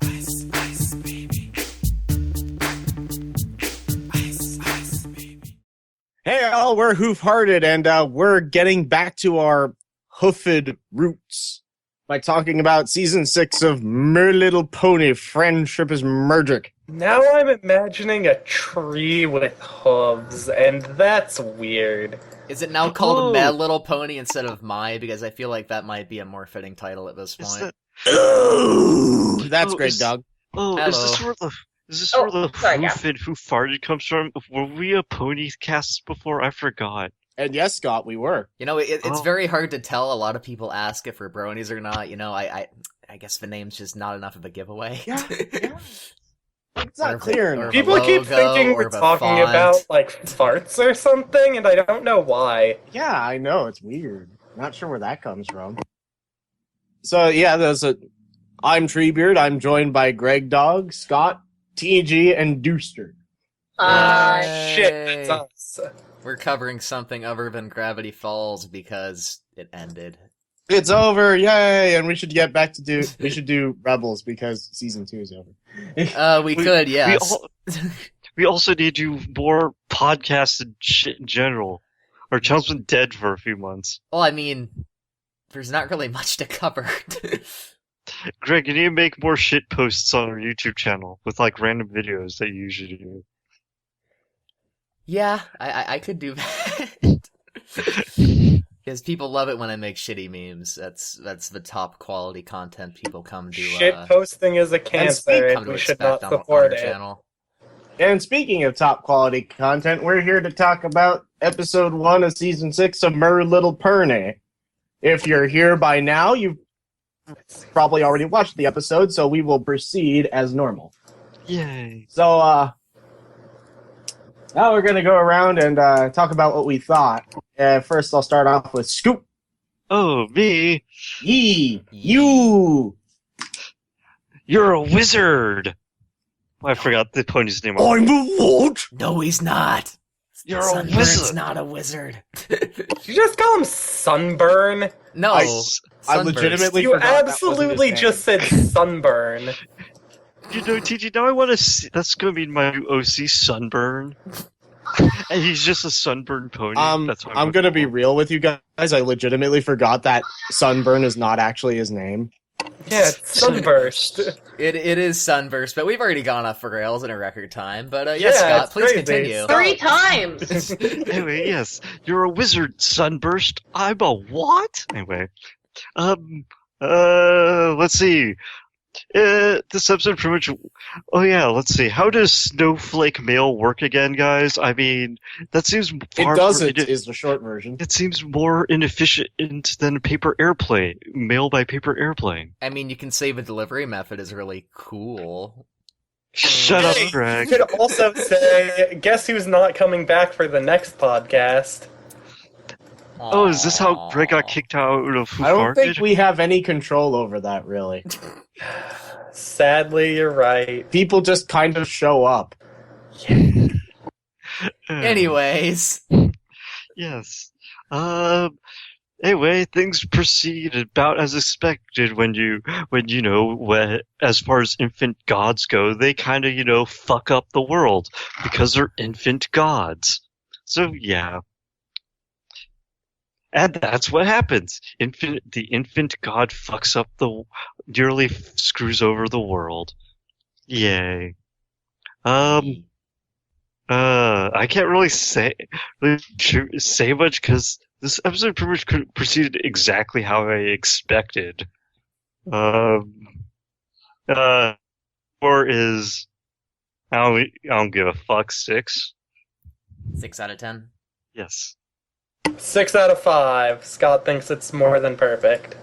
Ice, ice, baby. Ice, ice, baby. Hey all, we're Hoof-Hearted, and we're getting back to our hoofed roots by talking about Season 6 of My Little Pony, Friendship is Magic. Now I'm imagining a tree with hooves, and that's weird. Is it now called My Little Pony instead of My? Because I feel like that might be a more fitting title at this point. Ooh, that's great, dog. Oh, Hello. is this where the sorry, Hoof and Who Farted comes from? Were we a pony cast before? I forgot. And yes, Scott, we were. You know, it's very hard to tell. A lot of people ask if we're bronies or not. You know, I guess the name's just not enough of a giveaway. Yeah. It's not clear enough. People keep thinking we're talking about, like, farts or something, and I don't know why. Yeah, I know, it's weird. Not sure where that comes from. So, yeah, I'm Treebeard. I'm joined by Greg Dog, Scott, TG, and Dooster. Shit, that's us. We're covering something other than Gravity Falls because it ended. It's over, yay! And we should get back to we should do Rebels because Season 2 is over. We could, yes. We also need to do more podcasts and shit in general. Our channel's been dead for a few months. Well, I mean, there's not really much to cover. Greg, you need to make more shit posts on our YouTube channel with, like, random videos that you usually do. Yeah, I could do that. Because people love it when I make shitty memes. That's the top quality content people come to. Shit posting is a cancer, and we should not support it. Channel. And speaking of top quality content, we're here to talk about episode 1 of season 6 of My Little Pony. If you're here by now, you've probably already watched the episode, so we will proceed as normal. Yay. So, now we're gonna go around and talk about what we thought. First, I'll start off with Scoop. Oh, me? You. You're a wizard! I forgot the pony's name. I'm a what? No, he's not. You're Sunburn's a wizard! not a wizard. Did you just call him Sunburn? No. I Sunburst. legitimately You forgot that absolutely wasn't his just said Sunburn. You know, TG, now I want to see. That's going to be my new OC, Sunburn. And he's just a sunburned pony. That's what I'm gonna be real with you guys. I legitimately forgot that Sunburn is not actually his name. Yeah, it's Sunburst. It is Sunburst, but we've already gone off the rails in a record time. But Yeah, yes, Scott, it's please crazy. continue. 3 times! Anyway, yes, you're a wizard, Sunburst. I'm a what? Anyway, let's see. This episode pretty much. Oh yeah, let's see. How does snowflake mail work again, guys? I mean, that seems far It doesn't, is the short version. It seems more inefficient than paper airplane. Mail by paper airplane. I mean, you can say the delivery method is really cool. Shut up, You Greg. could also say, guess who's not coming back for the next podcast? Oh, is this how Greg got kicked out of Who I don't think Farted? we have any control over that, really. Sadly, you're right. People just kind of show up. Anyways. Yes. Anyway, things proceed about as expected when as far as infant gods go, they kind of, fuck up the world because they're infant gods. So, yeah. And that's what happens. The infant god fucks up nearly screws over the world. Yay. I can't really say much because this episode pretty much proceeded exactly how I expected. Or is I don't give a fuck 6. 6 out of 10. Yes. 6 out of 5. Scott thinks it's more than perfect.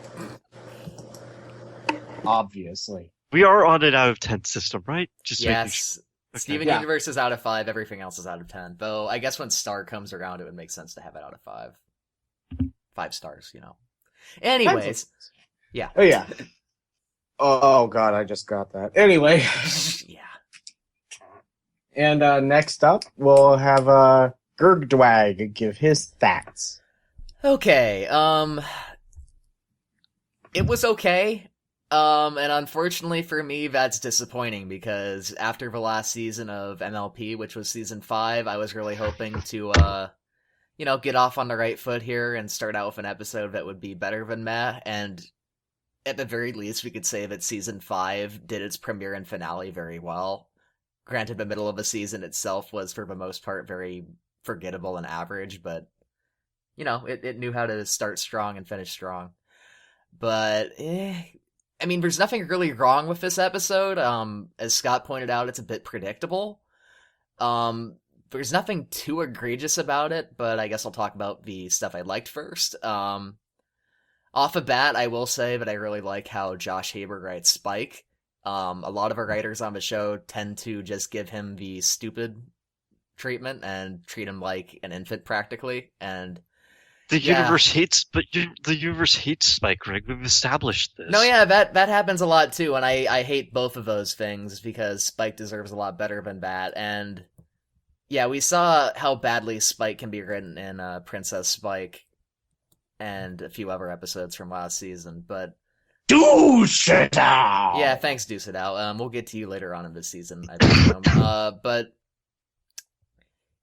Obviously. We are on an out of 10 system, right? Just making Yes. sure. Okay. Steven Yeah. Universe is out of 5, everything else is out of 10. Though, I guess when Star comes around, it would make sense to have it out of 5. 5 stars, Anyways. Yeah. Oh, yeah. Oh, God, I just got that. Anyway. Yeah. And next up, we'll have Gurgdwag give his stats. Okay, it was okay. And unfortunately for me, that's disappointing because after the last season of MLP, which was season 5, I was really hoping to, get off on the right foot here and start out with an episode that would be better than meh, and at the very least, we could say that season 5 did its premiere and finale very well. Granted, the middle of the season itself was, for the most part, very forgettable and average, but, it knew how to start strong and finish strong. But, there's nothing really wrong with this episode. As Scott pointed out, it's a bit predictable. There's nothing too egregious about it, but I guess I'll talk about the stuff I liked first. Off the bat, I will say that I really like how Josh Haber writes Spike. A lot of our writers on the show tend to just give him the stupid treatment and treat him like an infant practically, and The universe hates Spike, Greg. We've established this. No, yeah, that happens a lot too, and I hate both of those things because Spike deserves a lot better than that. And yeah, we saw how badly Spike can be written in Princess Spike and a few other episodes from last season, but Douche it out! yeah, thanks, Deuce It Out. We'll get to you later on in this season, I presume. But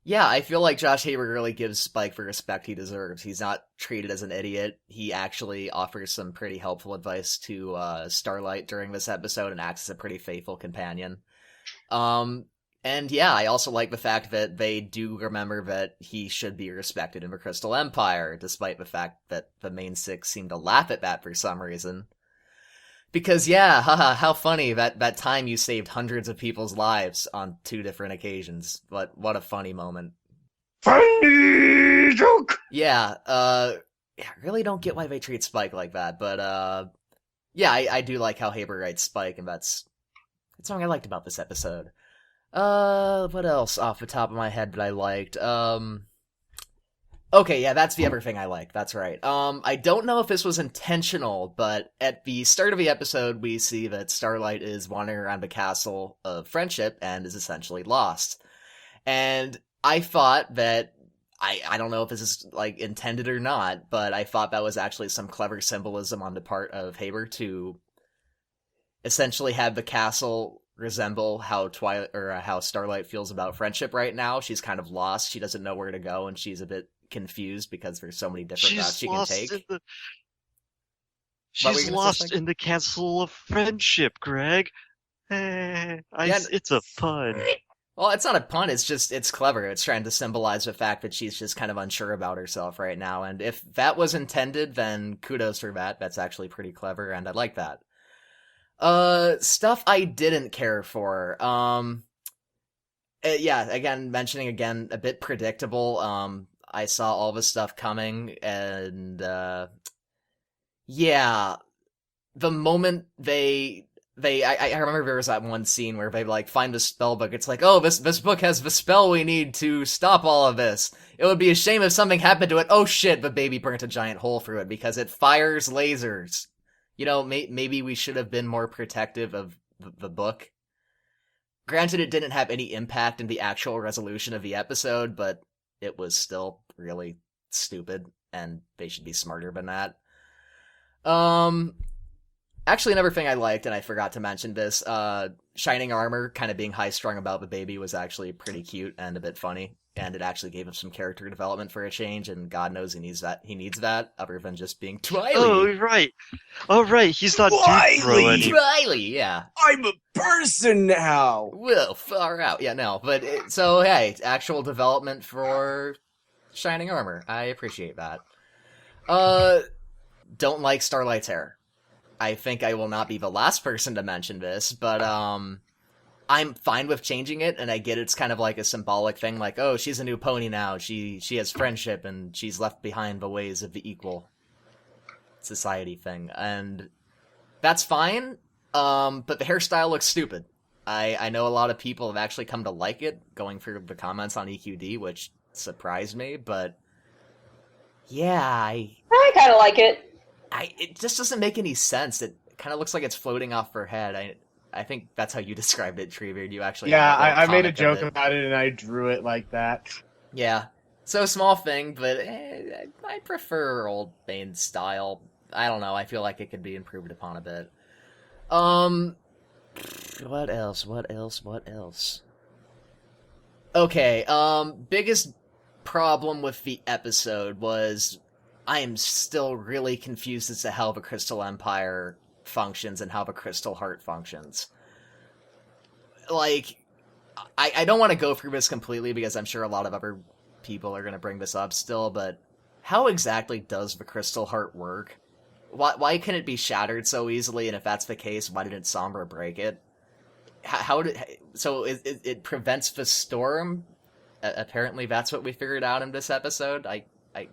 yeah, I feel like Josh Haber really gives Spike the respect he deserves. He's not treated as an idiot. He actually offers some pretty helpful advice to Starlight during this episode and acts as a pretty faithful companion. And yeah, I also like the fact that they do remember that he should be respected in the Crystal Empire, despite the fact that the main 6 seem to laugh at that for some reason. Because yeah, haha, how funny that time you saved hundreds of people's lives on 2 different occasions. But what a funny moment. Funny joke! Yeah, I really don't get why they treat Spike like that, but yeah, I do like how Haber writes Spike, and that's something I liked about this episode. What else off the top of my head that I liked? Okay, yeah, that's the other thing I like. That's right. I don't know if this was intentional, but at the start of the episode, we see that Starlight is wandering around the castle of Friendship and is essentially lost. And I thought that, I don't know if this is, like, intended or not, but I thought that was actually some clever symbolism on the part of Haber to essentially have the castle resemble how how Starlight feels about Friendship right now. She's kind of lost. She doesn't know where to go, and she's a bit confused because there's so many different routes she can take. She's lost in the castle of Friendship, Greg. It's a pun. Well, it's not a pun, it's clever. It's trying to symbolize the fact that she's just kind of unsure about herself right now, and if that was intended, then kudos for that. That's actually pretty clever, and I like that. Stuff I didn't care for. Yeah, mentioning a bit predictable. I saw all this stuff coming, and, yeah, the moment I remember there was that one scene where they, like, find the spell book. It's like, oh, this book has the spell we need to stop all of this. It would be a shame if something happened to it. Oh shit, the baby burnt a giant hole through it because it fires lasers. Maybe we should have been more protective of the book. Granted, it didn't have any impact in the actual resolution of the episode, but it was still really stupid, and they should be smarter than that. Actually, another thing I liked, and I forgot to mention this, Shining Armor kind of being high-strung about the baby was actually pretty cute and a bit funny, and it actually gave him some character development for a change, and God knows he needs that, other than just being Twiley. Oh, right, he's not Twiley, yeah. I'm a person now! Well, far out. Yeah, no, but, so, hey, actual development for Shining Armor. I appreciate that. Don't like Starlight's hair. I think I will not be the last person to mention this, but, I'm fine with changing it, and I get it's kind of like a symbolic thing, like, oh, she's a new pony now, she has friendship, and she's left behind the ways of the equal society thing, and that's fine, but the hairstyle looks stupid. I know a lot of people have actually come to like it, going through the comments on EQD, which surprised me, but yeah, I kind of like it. It just doesn't make any sense. It kind of looks like it's floating off her head. I think that's how you described it, Treebeard. You actually I made a joke about it and I drew it like that. Yeah. So small thing, but I prefer Old Bane's style. I don't know. I feel like it could be improved upon a bit. What else? Okay, biggest problem with the episode was I am still really confused as to how the Crystal Empire functions and how the Crystal Heart functions. Like, I don't want to go through this completely because I'm sure a lot of other people are going to bring this up still, but how exactly does the Crystal Heart work? Why can it be shattered so easily, and if that's the case, why didn't Sombra break it? So it prevents the storm? Apparently that's what we figured out in this episode.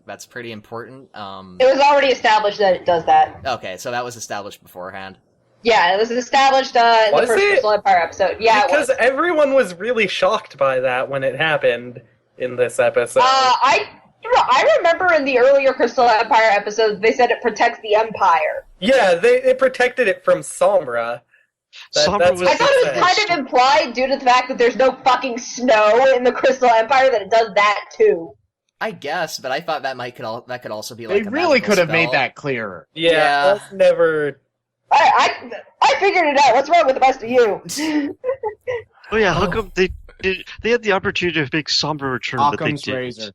That's pretty important. It was already established that it does that. Okay, so that was established beforehand. Yeah, it was established in the first Crystal Empire episode. Yeah, because everyone was really shocked by that when it happened in this episode. I remember in the earlier Crystal Empire episodes, they said it protects the Empire. Yeah, it protected it from Sombra. I thought it was kind of implied, due to the fact that there's no fucking snow in the Crystal Empire, that it does that too. I guess, but I thought that could also be like They a really could have magical made spell. that clearer. Yeah, that's never... I figured it out. What's wrong with the rest of you? Oh yeah, how come they had the opportunity to make Sombra return, but they Occam's didn't? razor.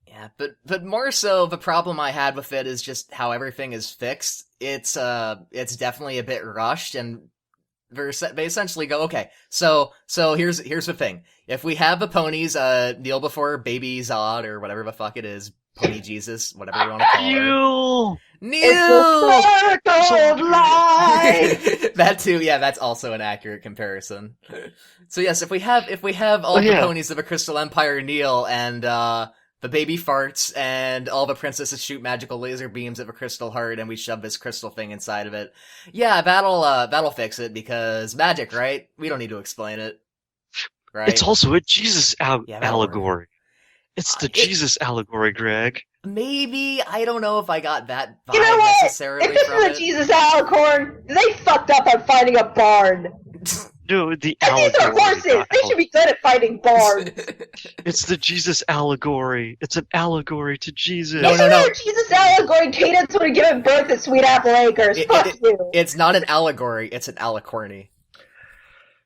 Yeah, but more so, the problem I had with it is just how everything is fixed. It's definitely a bit rushed, and they essentially go, okay, so here's the thing. If we have the ponies kneel before Baby Zod, or whatever the fuck it is, Pony Jesus, whatever you want to call her. Ew! Kneel! It's a circle of life! That too, yeah, that's also an accurate comparison. So yes, if we have all the ponies of a Crystal Empire kneel, and the baby farts, and all the princesses shoot magical laser beams of a crystal heart, and we shove this crystal thing inside of it. Yeah, that'll fix it, because magic, right? We don't need to explain it. Right? It's also a Jesus allegory. It's the Jesus allegory, Greg. Maybe, I don't know if I got that vibe You know what? necessarily If this from is it. a Jesus alicorn, they fucked up on finding a barn. No, the And these are allegory. horses. not They should be good at finding barns. It's the Jesus allegory. It's an allegory to Jesus. No, If no, it no. were Jesus allegory, Cadence would have given birth at Sweet Apple Acres. Fuck you. It's not an allegory, it's an alicorny.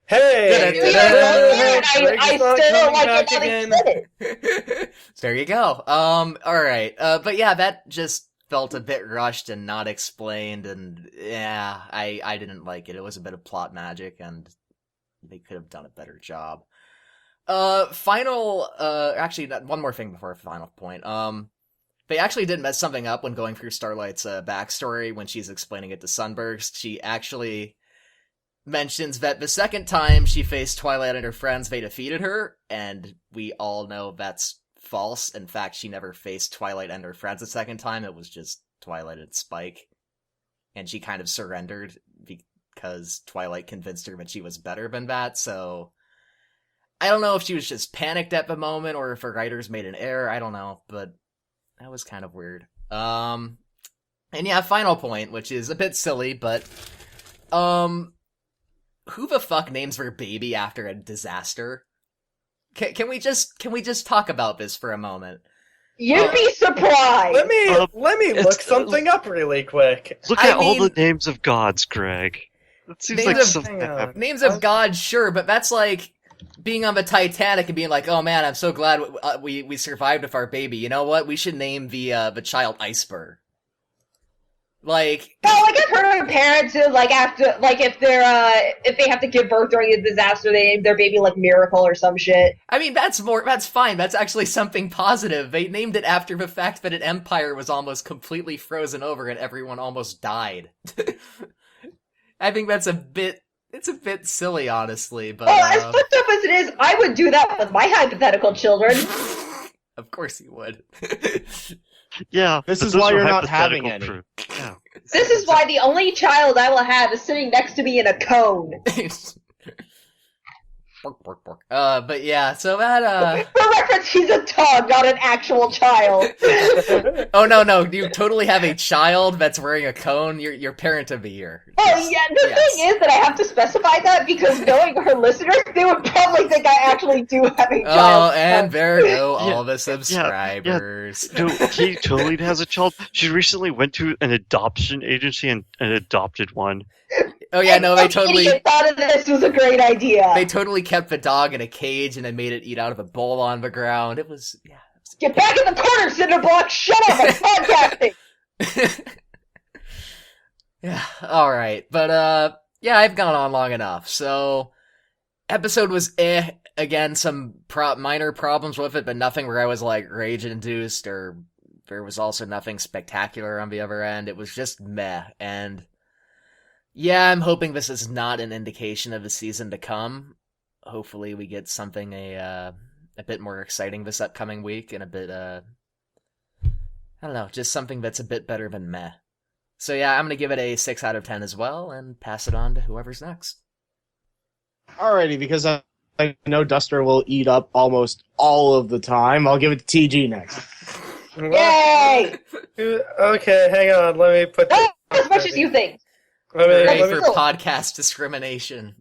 Hey! I still don't like it how they said it. There you go. Alright. But yeah, that just felt a bit rushed and not explained, and yeah, I didn't like it. It was a bit of plot magic, and they could have done a better job. Actually, one more thing before final point. They actually did mess something up when going through Starlight's backstory when she's explaining it to Sunburst. She actually mentions that the second time she faced Twilight and her friends, they defeated her, and we all know that's false. In fact, she never faced Twilight and her friends a second time. It was just Twilight and Spike. And she kind of surrendered because Twilight convinced her that she was better than that, so I don't know if she was just panicked at the moment or if her writers made an error, I don't know, but that was kind of weird. And yeah, final point, which is a bit silly, but who the fuck names their baby after a disaster? Can we just talk about this for a moment? You'd be surprised. Let me look it's- something up really quick. Look at all the names of gods, Greg. That seems Names like of- something that hang on. happened. Names of God, sure, but that's like being on the Titanic and being like, "Oh man, I'm so glad we survived with our baby." You know what? We should name the child Iceberg. Like, No, like I've heard of parents who, like, after, like, if they have to give birth during a disaster, they name their baby like Miracle or some shit. I mean, that's fine. That's actually something positive. They named it after the fact that an empire was almost completely frozen over and everyone almost died. I think it's a bit silly, honestly, but Well, as fucked up as it is, I would do that with my hypothetical children. of course you would. Yeah, This but is those why are you're not having hypothetical any. proof. Yeah. This is why the only child I will have is sitting next to me in a cone. But yeah, so that For reference, he's a dog, not an actual child. Oh no, you totally have a child that's wearing a cone. Your parent of the year. Oh yeah, the thing is that I have to specify that because knowing our listeners, they would probably think I actually do have a child. Oh, and there go all the subscribers. No, he totally has a child. She recently went to an adoption agency and adopted one. Oh yeah, no, they totally Idiot thought of this was a great idea. they totally kept the dog in a cage and then made it eat out of a bowl on the ground. It was Get back in the corner, Cinderblock! Shut up! I'm podcasting! Yeah, alright. But, yeah, I've gone on long enough. So, episode was Again, some minor problems with it, but nothing where I was, like, rage-induced, or there was also nothing spectacular on the other end. It was just meh. And, yeah, I'm hoping this is not an indication of the season to come. Hopefully we get something a bit more exciting this upcoming week, and a bit, I don't know, just something that's a bit better than meh. So yeah, I'm gonna give it a 6 out of 10 as well, and pass it on to whoever's next. Alrighty, because I know Duster will eat up almost all of the time, I'll give it to TG next. Yay! Okay, hang on. Let me put. Not as much as you think. Hooray Let for me, podcast discrimination.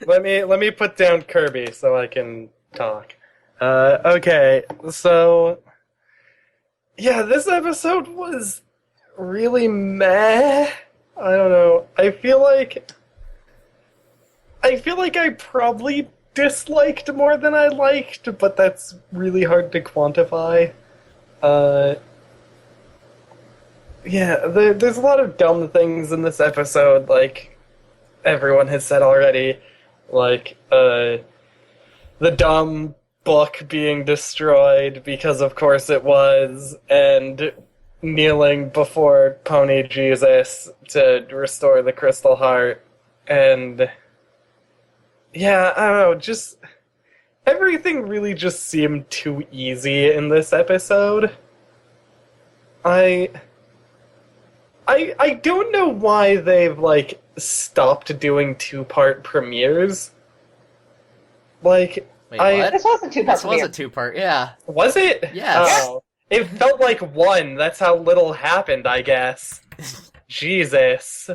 let me put down Kirby so I can talk. Okay, so yeah, this episode was really meh. I don't know. I feel like I probably disliked more than I liked, but that's really hard to quantify. Yeah, there's a lot of dumb things in this episode, like everyone has said already. Like, the dumb book being destroyed, because of course it was, and kneeling before Pony Jesus to restore the Crystal Heart, and yeah, I don't know, just everything really just seemed too easy in this episode. I don't know why they've, like, stopped doing 2-part premieres. Like, Wait, what? This was a two-part This was premiere. a 2-part, yeah. Was it? Yes. Oh. It felt like one. That's how little happened, I guess. Jesus.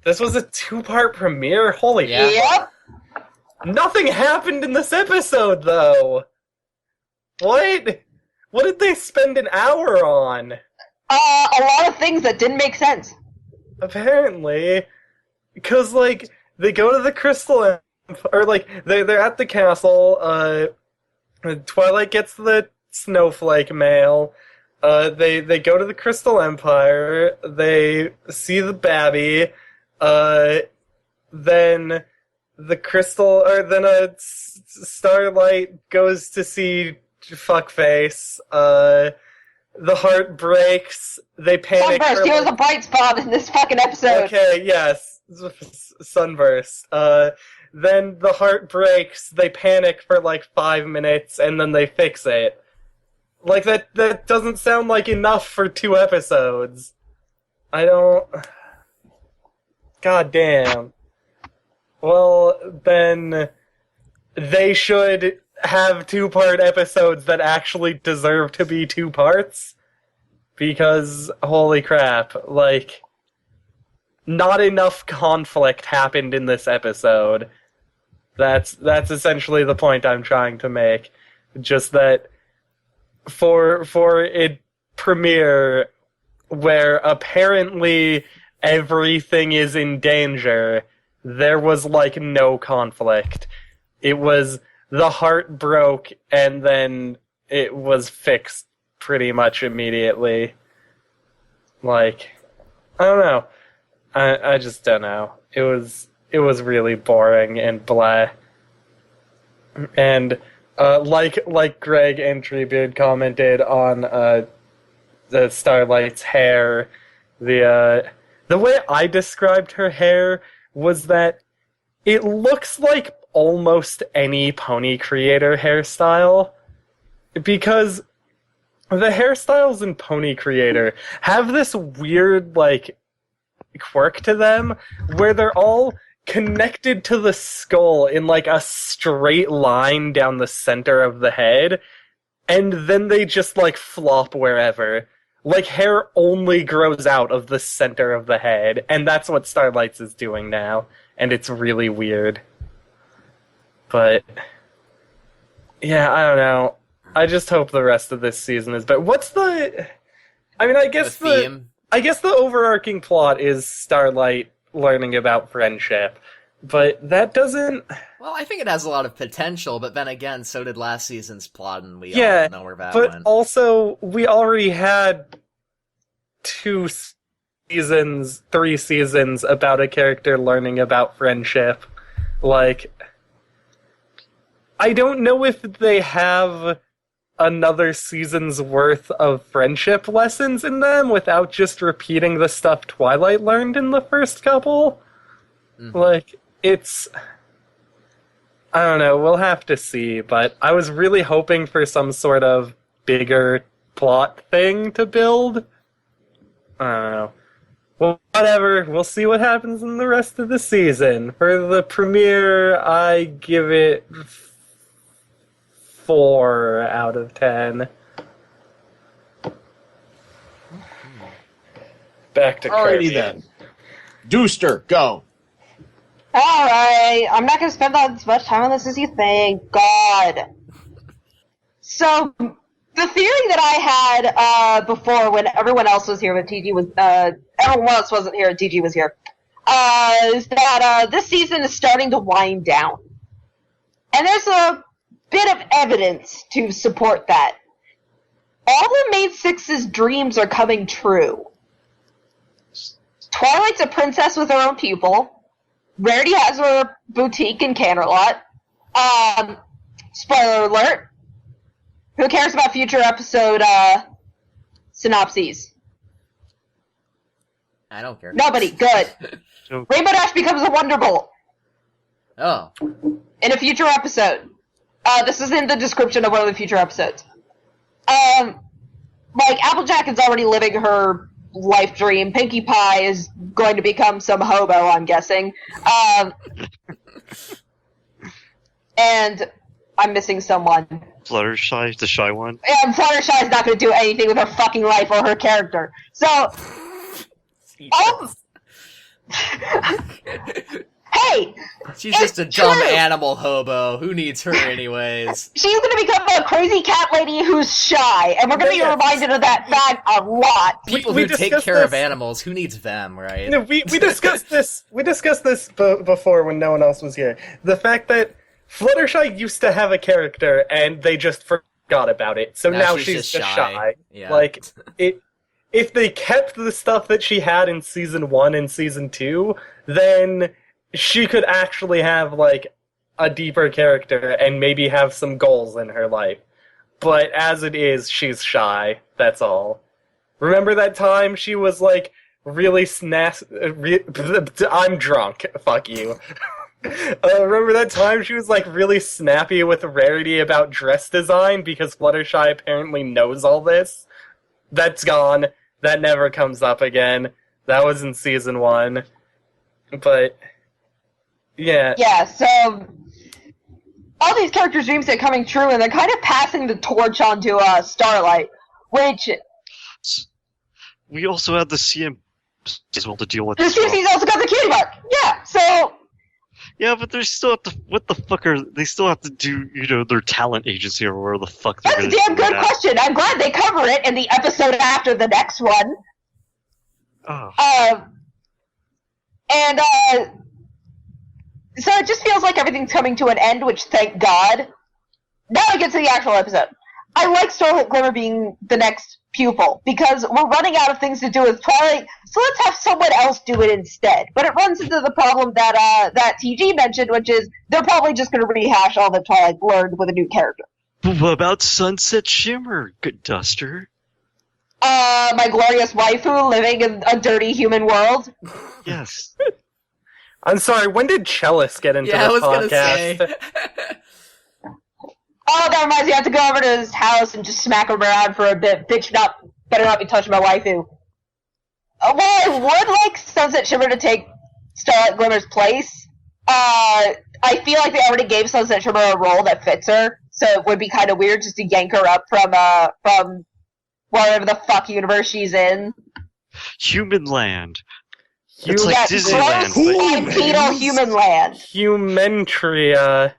This was a 2-part premiere? Holy Yeah. Yep. Nothing happened in this episode, though. What? What did they spend an hour on? A lot of things that didn't make sense. Apparently. Because, like, they go to the Crystal or, like, they're at the castle, Twilight gets the snowflake mail, they go to the Crystal Empire, they see the babby, then the Crystal, or then Starlight goes to see Fuckface, the heart breaks, they panic. Sunburst, he was a bright spot in this fucking episode. Okay, yes. Sunburst. Then the heart breaks, they panic for like 5 minutes, and then they fix it. Like, that doesn't sound like enough for 2 episodes. I don't... God damn. Well, then they should have 2-part episodes that actually deserve to be 2 parts. Because, holy crap, like, not enough conflict happened in this episode. That's essentially the point I'm trying to make. Just that for a premiere where apparently everything is in danger, there was like no conflict. It was the heart broke and then it was fixed pretty much immediately. Like, I don't know. I just don't know. It was really boring and blah. And like Greg and Treebeard commented on the Starlight's hair, the way I described her hair was that it looks like almost any pony creator hairstyle, because the hairstyles in Pony Creator have this weird, like, quirk to them where they're all connected to the skull in like a straight line down the center of the head, and then they just like flop wherever. Like hair only grows out of the center of the head, and that's what Starlight's is doing now, and it's really weird. But yeah, I don't know. I just hope the rest of this season is better. What's the? I mean, I guess The theme? I guess the overarching plot is Starlight learning about friendship, but that doesn't. Well, I think it has a lot of potential, but then again, so did last season's plot, and we Yeah, all know where that but went. also we already had 3 seasons about a character learning about friendship. Like, I don't know if they have another season's worth of friendship lessons in them without just repeating the stuff Twilight learned in the first couple. Mhm. Like, it's... I don't know, we'll have to see, but I was really hoping for some sort of bigger plot thing to build. I don't know. Well, whatever, we'll see what happens in the rest of the season. For the premiere, I give it 4 out of 10. Back to Alrighty Kirby. then. Dooster, go. Alright, I'm not gonna spend as much time on this as you think. God. So, the theory that I had before when everyone else was here, when TG was, everyone else wasn't here and TG was here, is that this season is starting to wind down. And there's a bit of evidence to support that. All the main six's dreams are coming true. Twilight's a princess with her own pupil. Rarity has her boutique in Canterlot. Spoiler alert. Who cares about future episode synopses? I don't care. Nobody. Good. So- Rainbow Dash becomes a Wonderbolt Oh. in a future episode. This is in the description of one of the future episodes. Like, Applejack is already living her life dream. Pinkie Pie is going to become some hobo, I'm guessing. And I'm missing someone. Fluttershy, the shy one. And Fluttershy is not going to do anything with her fucking life or her character. So, hey! She's It's just a dumb true. animal hobo. Who needs her anyways? She's going to become a crazy cat lady who's shy, and we're going to be reminded of that fact a lot. People we who take discussed care of this- animals, who needs them, right? No, we discussed this. We discussed this before when no one else was here. The fact that Fluttershy used to have a character and they just forgot about it, so now she's just shy. Yeah. Like if they kept the stuff that she had in season 1 and season 2, then she could actually have like a deeper character and maybe have some goals in her life. But as it is, she's shy. That's all. Remember that time she was like really I'm drunk. Fuck you. Remember that time she was like really snappy with Rarity about dress design because Fluttershy apparently knows all this? That's gone. That never comes up again. That was in season 1. But yeah. Yeah, so all these characters' dreams are coming true, and they're kind of passing the torch on to Starlight, which We also had the CM as well to deal with. the as well. CC's also got the cutie mark. Yeah, so Yeah, but they still have to. What the fuck are they still have to do? You know, their talent agency or where the fuck they're that's a gonna damn do good that. question. I'm glad they cover it in the episode after the next one. Oh. And so it just feels like everything's coming to an end, which thank God. Now we get to the actual episode. I like Starlight Glimmer being the next pupil, because we're running out of things to do with Twilight, so let's have someone else do it instead. But it runs into the problem that that TG mentioned, which is they're probably just going to rehash all that Twilight learned with a new character. But what about Sunset Shimmer, good Duster? My glorious waifu living in a dirty human world. Yes. I'm sorry, when did Chalice get into Yeah, I the was gonna podcast? say. Oh, that reminds me, I have to go over to his house and just smack him around for a bit. Bitch, better not be touching my waifu. Well, I would like Sunset Shimmer to take Starlight Glimmer's place, I feel like they already gave Sunsetrimmer a role that fits her, so it would be kind of weird just to yank her up from whatever the fuck universe she's in. Human land. It's like Yes, Disneyland, gross but- bipedal human land. Humentria.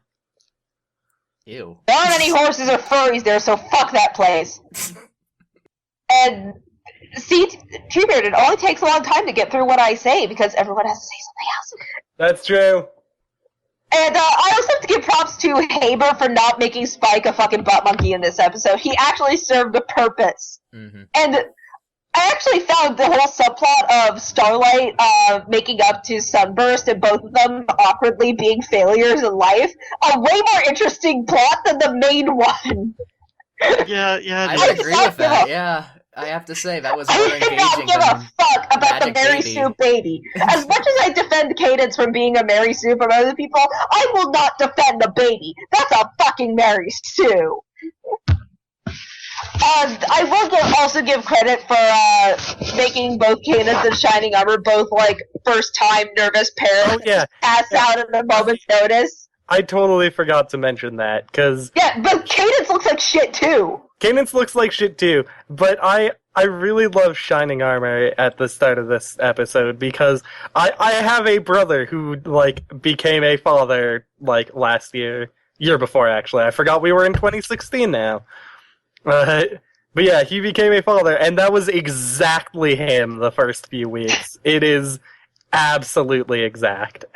Ew. There aren't any horses or furries there, so fuck that place. And see, Treebeard, it only takes a long time to get through what I say because everyone has to say something else. That's true. And I also have to give props to Haber for not making Spike a fucking butt monkey in this episode. He actually served a purpose. Mm-hmm. And I actually found the whole subplot of Starlight making up to Sunburst and both of them awkwardly being failures in life a way more interesting plot than the main one. Yeah. I agree with that. Yeah, I have to say that was more I do not engaging give a than fuck about the Magic Mary Baby. Sue baby. As much as I defend Cadence from being a Mary Sue from other people, I will not defend the baby. That's a fucking Mary Sue. I will also give credit for making both Cadence and Shining Armor both like first time nervous parents Oh, yeah. pass out at a moment's notice. I totally forgot to mention that, because Yeah, but Cadence looks like shit too. Cadence looks like shit too, but I really love Shining Armor at the start of this episode, because I have a brother who, like, became a father, like, last year before, actually. I forgot we were in 2016 now. But yeah, he became a father, and that was exactly him the first few weeks. It is absolutely exact.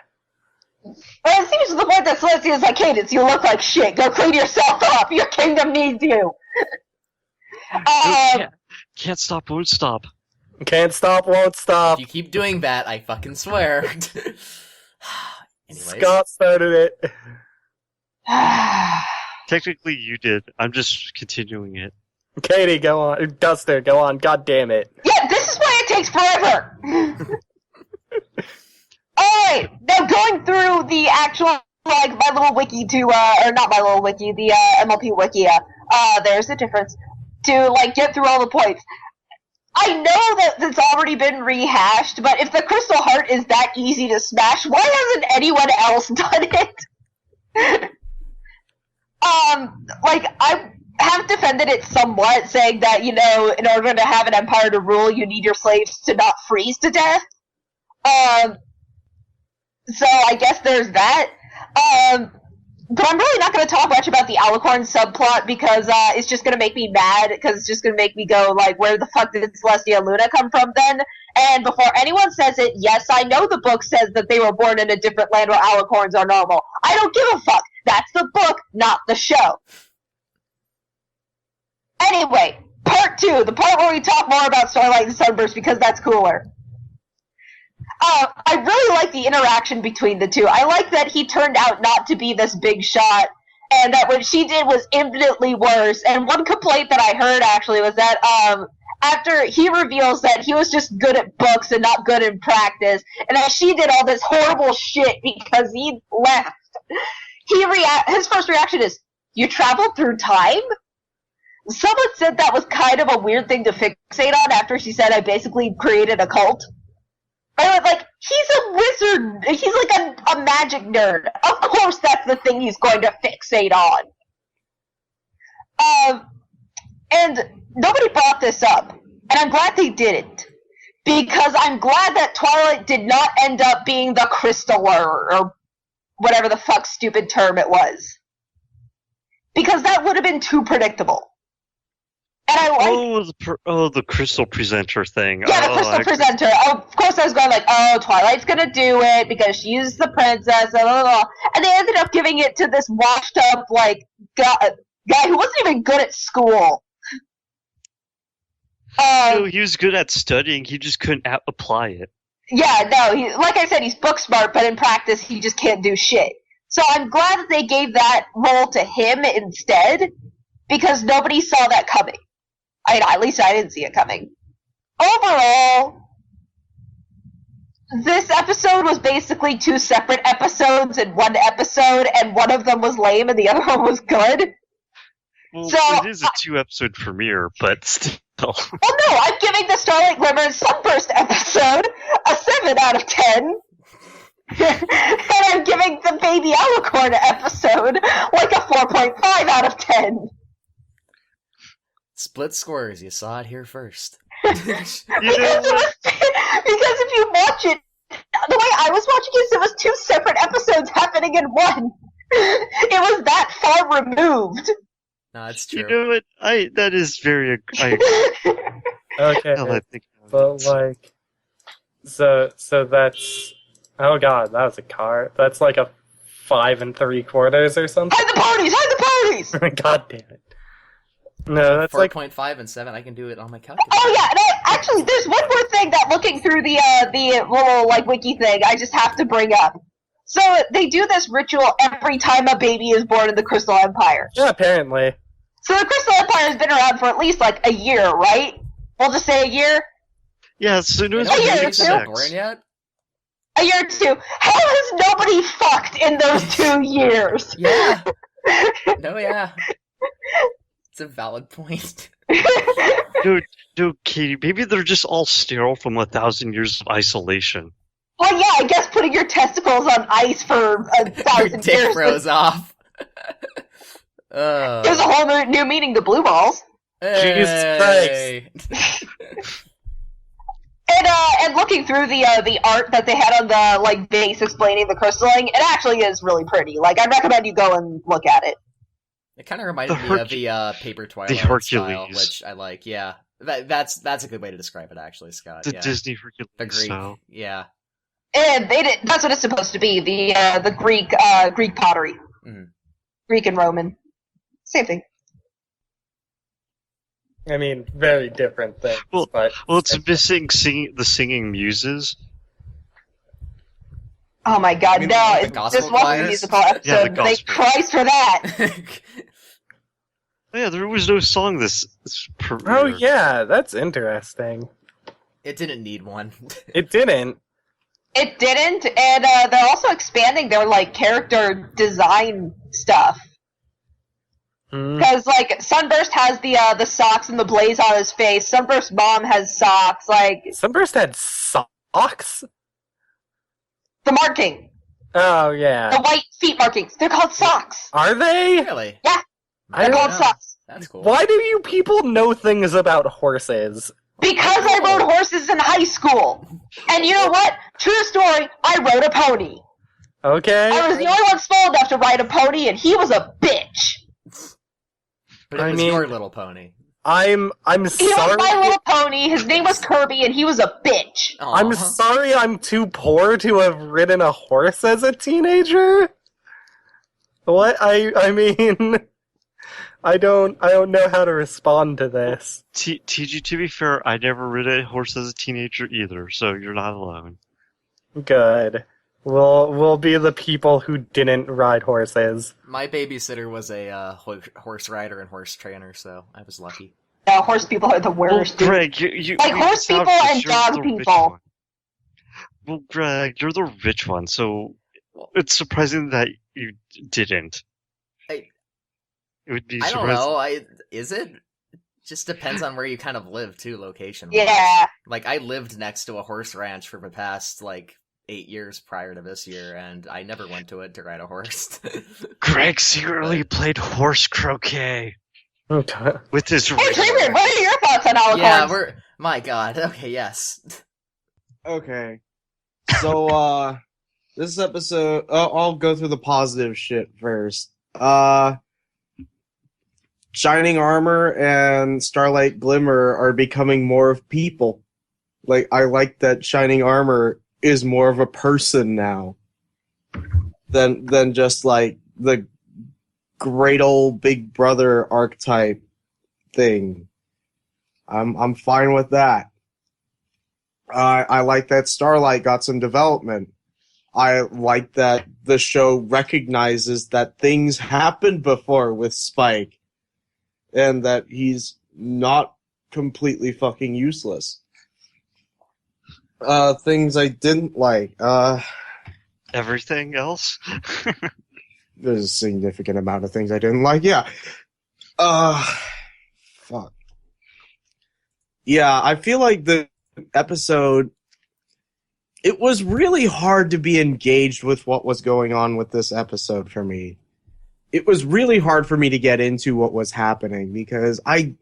Well, it seems to the point that Celestia is like, Cadence, you look like shit. Go clean yourself up. Your kingdom needs you. Can't stop, won't stop. Can't stop, won't stop. If you keep doing that, I fucking swear. Anyways. Scott started it. Technically, you did. I'm just continuing it. Katie, go on. Duster, go on. God damn it. Yeah, this is why it takes forever. Alright, now going through the actual, like, my little wiki to, or not my little wiki, the, MLP wiki, there's a difference, to, like, get through all the points. I know that it's already been rehashed, but if the Crystal Heart is that easy to smash, why hasn't anyone else done it? Like, I have defended it somewhat, saying that, you know, in order to have an empire to rule, you need your slaves to not freeze to death. So I guess there's that. But I'm really not going to talk much about the Alicorn subplot because it's just going to make me mad, because it's just going to make me go, like, where the fuck did Celestia and Luna come from then? And before anyone says it, yes, I know the book says that they were born in a different land where Alicorns are normal. I don't give a fuck. That's the book, not the show. Anyway, part 2, the part where we talk more about Starlight and Sunburst because that's cooler. I really like the interaction between the two. I like that he turned out not to be this big shot, and that what she did was infinitely worse. And one complaint that I heard, actually, was that, after he reveals that he was just good at books and not good in practice, and that she did all this horrible shit because he left, his first reaction is, you traveled through time? Someone said that was kind of a weird thing to fixate on after she said I basically created a cult. I was like, he's a wizard. He's like a magic nerd. Of course that's the thing he's going to fixate on. And nobody brought this up. And I'm glad they didn't. Because I'm glad that Twilight did not end up being the Crystaller, or whatever the fuck stupid term it was. Because that would have been too predictable. And I like... the crystal presenter thing. Yeah, the crystal presenter. Of course I was going like, oh, Twilight's gonna do it because she's the princess, blah, blah, blah. And they ended up giving it to this washed up, like, guy who wasn't even good at school. No, he was good at studying, he just couldn't apply it. Yeah, no, like I said, he's book smart, but in practice he just can't do shit. So I'm glad that they gave that role to him instead, because nobody saw that coming. At least I didn't see it coming. Overall, this episode was basically 2 separate episodes in one episode, and one of them was lame and the other one was good. Well, So, it is a 2-episode premiere, but still. Well, no, I'm giving the Starlight Glimmer and Sunburst episode a 7 out of 10. And I'm giving the Baby Alicorn episode like a 4.5 out of 10. Split scores. You saw it here first. Because if you watch it, the way I was watching it was two separate episodes happening in one. It was that far removed. No, that's true. You know what? That is very. I Okay, now that I think about but it. like, so that's. Oh god, that was a car. That's like a 5 3/4 or something. Hide the ponies! Hide the ponies! God damn it. No, that's like 4.5 and 7. I can do it on my calculator. Oh yeah, no, actually, there's one more thing that looking through the little like wiki thing, I just have to bring up. So they do this ritual every time a baby is born in the Crystal Empire. yeah, apparently. So the Crystal Empire has been around for at least like a year, right? We'll just say a year. Yeah, as soon as Oh, yeah, we it's get not sex. born yet? A year or two. How has nobody fucked in those 2 years? Yeah. No, yeah. It's a valid point. Dude, Katie, maybe they're just all sterile from 1,000 years of isolation. Well, yeah, I guess putting your testicles on ice for Your 1,000 dick years froze off. gives a whole new meaning to blue balls. Hey. And looking through the art that they had on the like base explaining the crystalling, it actually is really pretty. Like, I'd recommend you go and look at it. It kind of reminded The me of the Paper Twilight style, Hercules. which I like. Yeah, that's a good way to describe it, actually, Scott. The yeah. Disney Hercules The Greek. style. Yeah. And that's what it's supposed to be. The Greek pottery, Mhm. Greek and Roman, same thing. I mean, very different things. Well, but it's missing the singing muses. Oh my god, mean, no! the This gospel wasn't a choirs? musical Yeah, episode. the Thank gospel. Christ for that. Oh, yeah, there was no song this premiere. Oh yeah, that's interesting. It didn't need one. It didn't. It didn't, and they're also expanding their like character design stuff. Hmm. Because like Sunburst has the socks and the blaze on his face. Sunburst's mom has socks. Like Sunburst had socks? the marking, Oh yeah. the white feet markings. They're called socks. Are they? Really? Yeah, I they're don't called know. socks. That's cool. Why do you people know things about horses? Because I rode horses in high school. And you know what? True story, I rode a pony. Okay. I was the only one small enough to ride a pony, and he was a bitch. But it I was mean- your little pony. I'm He was sorry. my little pony, his name was Kirby, and he was a bitch. Aw. I'm sorry I'm too poor to have ridden a horse as a teenager. What? I mean I don't know how to respond to this. TG, to be fair, I never rid a horse as a teenager either, so you're not alone. Good. We'll be the people who didn't ride horses. My babysitter was a horse rider and horse trainer, so I was lucky. No, horse people are the Well, worst. dude. Greg, you Like you horse sound people rich, and you're dog the rich people. one. Well, Greg, you're the rich one, so it's surprising that you didn't. I- It would be I don't surprising. know. Is it? Just depends on where you kind of live too, location. Yeah. Like I lived next to a horse ranch for the past 8 years prior to this year, and I never went to it to ride a horse. Greg secretly played horse croquet with his Hey, ring. Dreamer, what are your thoughts on Alicorns? Yeah, my God. Okay, yes. Okay. So, this episode, I'll go through the positive shit first. Shining Armor and Starlight Glimmer are becoming more of people. Like, I like that Shining Armor is more of a person now than just like the great old big brother archetype thing. I'm fine with that. I like that Starlight got some development. I like that the show recognizes that things happened before with Spike and that he's not completely fucking useless. Things I didn't like. Everything else? There's a significant amount of things I didn't like. Yeah. Fuck. Yeah, I feel like the episode it was really hard to be engaged with what was going on with this episode for me. It was really hard for me to get into what was happening because I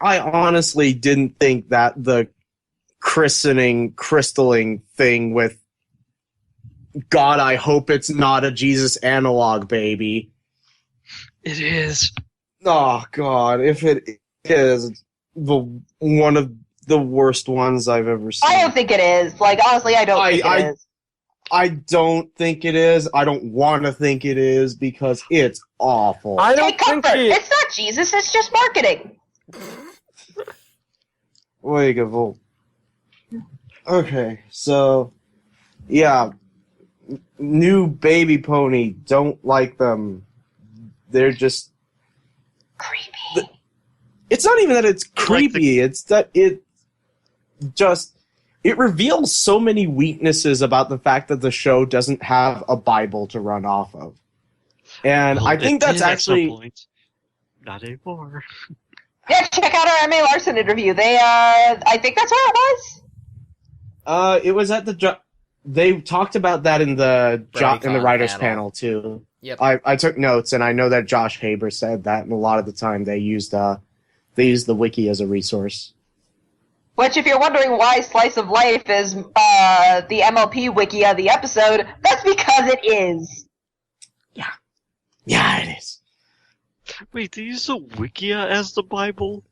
honestly didn't think that the crystalling thing with God, I hope it's not a Jesus analog, baby. It is. Oh God, if it is one of the worst ones I've ever seen. I don't think it is. Like, honestly, I don't think it is. I don't think it is. I don't want to think it is because it's awful. I Take don't think comfort. he... It's not Jesus, it's just marketing. Wait, okay, so yeah, new baby pony. Don't like them. They're just Creepy. It's not even that it's creepy. It's that it reveals so many weaknesses about the fact that the show doesn't have a Bible to run off of. And Well, I think it that's did at actually... some point. Not anymore. Yeah, check out our M.A. Larson interview. I think that's where it was. It was at the... They talked about that in the writers panel too. Yep. I took notes, and I know that Josh Haber said that, and a lot of the time they used the wiki as a resource. Which, if you're wondering why Slice of Life is the MLP wiki of the episode, that's because it is. Yeah, it is. Wait, they use the Wikia as the Bible?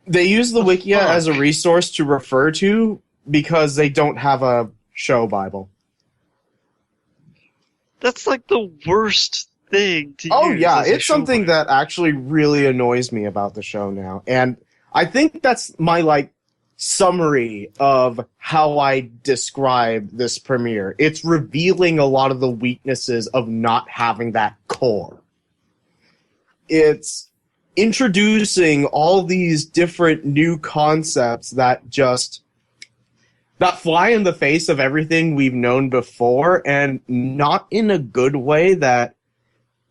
They use the Wikia fuck? as a resource to refer to because they don't have a show Bible. That's like the worst thing to Oh use yeah, as a it's show something Bible. that actually really annoys me about the show now. And I think that's my summary of how I describe this premiere. It's revealing a lot of the weaknesses of not having that core. It's introducing all these different new concepts that fly in the face of everything we've known before, and not in a good way that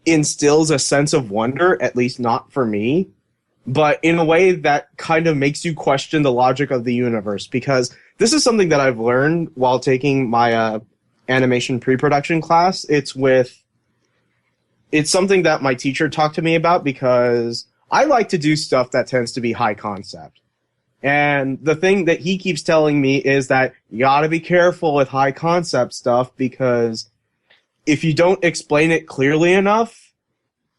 instills a sense of wonder, at least not for me, but in a way that kind of makes you question the logic of the universe, because this is something that I've learned while taking my animation pre-production class. It's something that my teacher talked to me about because I like to do stuff that tends to be high concept. And the thing that he keeps telling me is that you gotta be careful with high concept stuff because if you don't explain it clearly enough,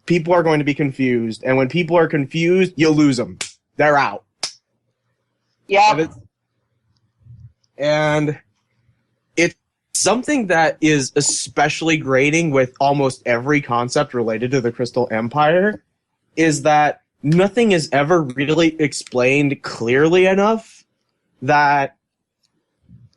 people are going to be confused. And when people are confused, you lose them. They're out. Yeah. And it's something that is especially grating with almost every concept related to the Crystal Empire is that nothing is ever really explained clearly enough that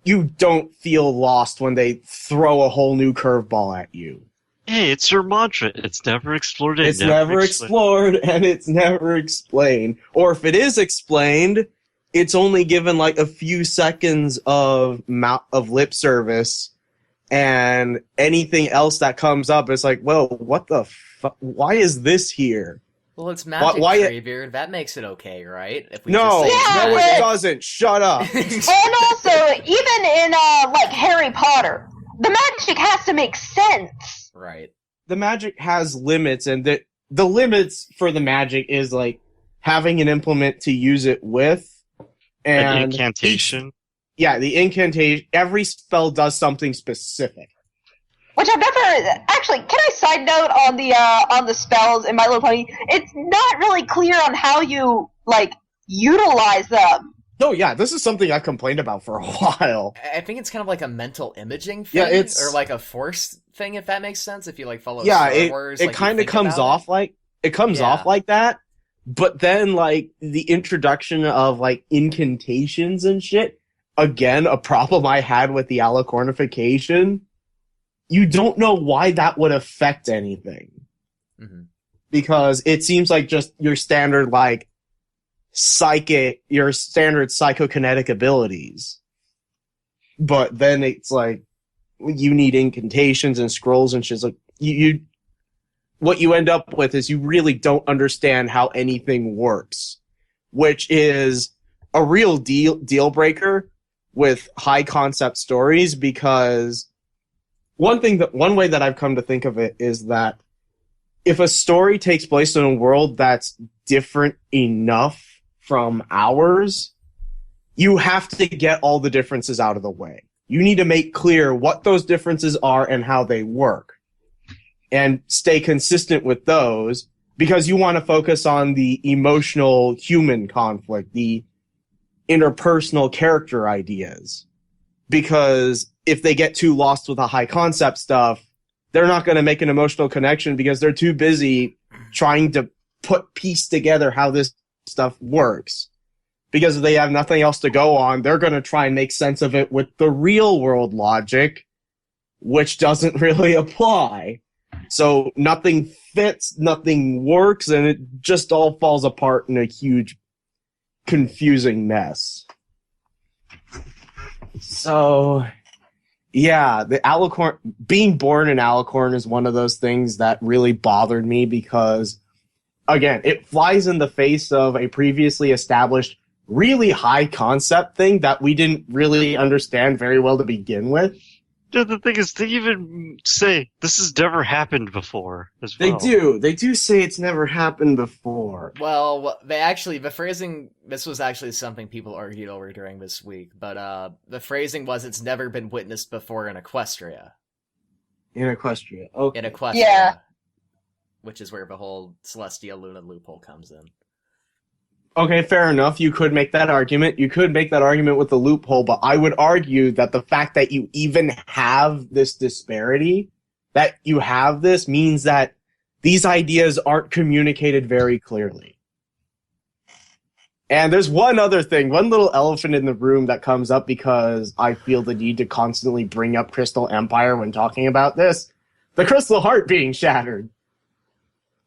you don't feel lost when they throw a whole new curveball at you. Hey, it's your mantra. It's never explored. It's never explored, and it's never explained. Or if it is explained, it's only given a few seconds of lip service, and anything else that comes up is well, what the fuck? Why is this here? Well, it's magic, Treebeard. That makes it okay, right? If we No, just say no, magic. it doesn't. Shut up. And also, even in, Harry Potter, the magic has to make sense. Right. The magic has limits, and the limits for the magic is having an implement to use it with, and An incantation. the incantation. Every spell does something specific. Which I've never actually. Can I side note on the spells in My Little Pony? It's not really clear on how you utilize them. No, yeah, this is something I complained about for a while. I think it's kind of like a mental imaging thing, Yeah, it's or a force thing, if that makes sense. If you follow yeah, Star Wars, it kind of comes off off like that. But then the introduction of incantations and shit. Again, a problem I had with the alicornification. You don't know why that would affect anything. Mm-hmm. Because it seems like just your standard your standard psychokinetic abilities. But then it's you need incantations and scrolls and shit. What you end up with is you really don't understand how anything works, which is a real deal breaker with high concept stories, because one way that I've come to think of it is that if a story takes place in a world that's different enough from ours, you have to get all the differences out of the way. You need to make clear what those differences are and how they work, and stay consistent with those, because you want to focus on the emotional human conflict, the interpersonal character ideas. Because if they get too lost with the high concept stuff, they're not going to make an emotional connection because they're too busy trying to piece together how this stuff works. Because if they have nothing else to go on, they're going to try and make sense of it with the real world logic, which doesn't really apply. So nothing fits, nothing works, and it just all falls apart in a huge, confusing mess. So, yeah, the Alicorn, being born in Alicorn is one of those things that really bothered me because, again, it flies in the face of a previously established, really high concept thing that we didn't really understand very well to begin with. The thing is, they even say this has never happened before as well. They do say it's never happened before. Well, the phrasing, this was actually something people argued over during this week, but the phrasing was it's never been witnessed before in Equestria. In Equestria, okay. In Equestria. Yeah. Which is where the whole Celestia Luna loophole comes in. Okay, fair enough. You could make that argument. You could make that argument with the loophole, but I would argue that the fact that you even have this disparity, that you have this, means that these ideas aren't communicated very clearly. And there's one other thing, one little elephant in the room that comes up because I feel the need to constantly bring up Crystal Empire when talking about this. The Crystal Heart being shattered.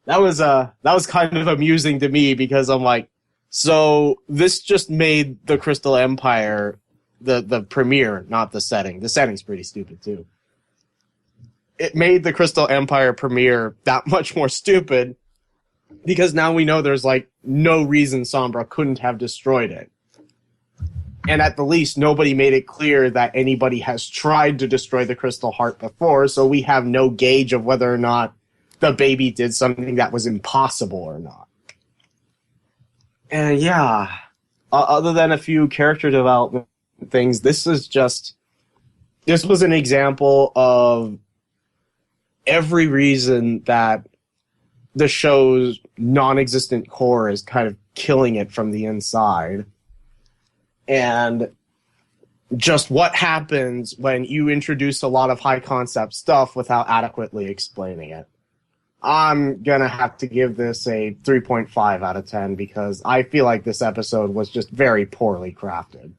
That was kind of amusing to me because I'm like, so this just made the Crystal Empire the premiere, not the setting. The setting's pretty stupid too. It made the Crystal Empire premiere that much more stupid because now we know there's like no reason Sombra couldn't have destroyed it. And at the least, nobody made it clear that anybody has tried to destroy the Crystal Heart before, so we have no gauge of whether or not the baby did something that was impossible or not. And yeah, other than a few character development things, this was an example of every reason that the show's non-existent core is kind of killing it from the inside. And just what happens when you introduce a lot of high concept stuff without adequately explaining it. I'm gonna have to give this a 3.5 out of 10 because I feel like this episode was just very poorly crafted.